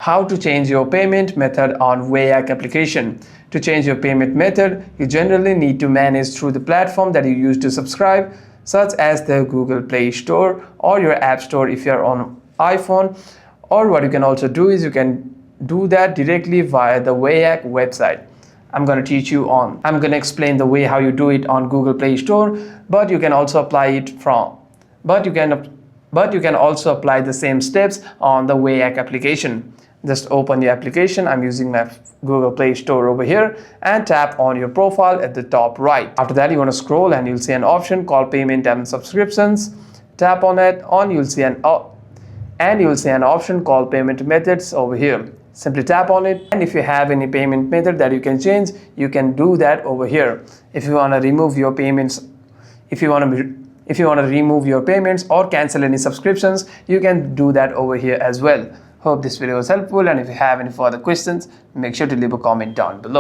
How to change your payment method on Weyyak application. To change your payment method, you generally need to manage through the platform that you use to subscribe, such as the Google Play Store or your App Store if you are on iPhone. Or what you can also do is you can do that directly via the Weyyak website. I'm going to explain the way how you do it on Google Play Store, but you can also apply it but you can also apply the same steps on the Weyyak application. Just open the application. I'm using my Google Play Store over here and tap on your profile at the top right. After that, you want to scroll and you'll see an option called Payment and Subscriptions. Tap on it, you'll see an option called Payment Methods over here. Simply tap on it, and if you have any payment method that you can change, you can do that over here. If you want to remove your payments, or cancel any subscriptions, you can do that over here as well. Hope this video was helpful, and if you have any further questions, make sure to leave a comment down below.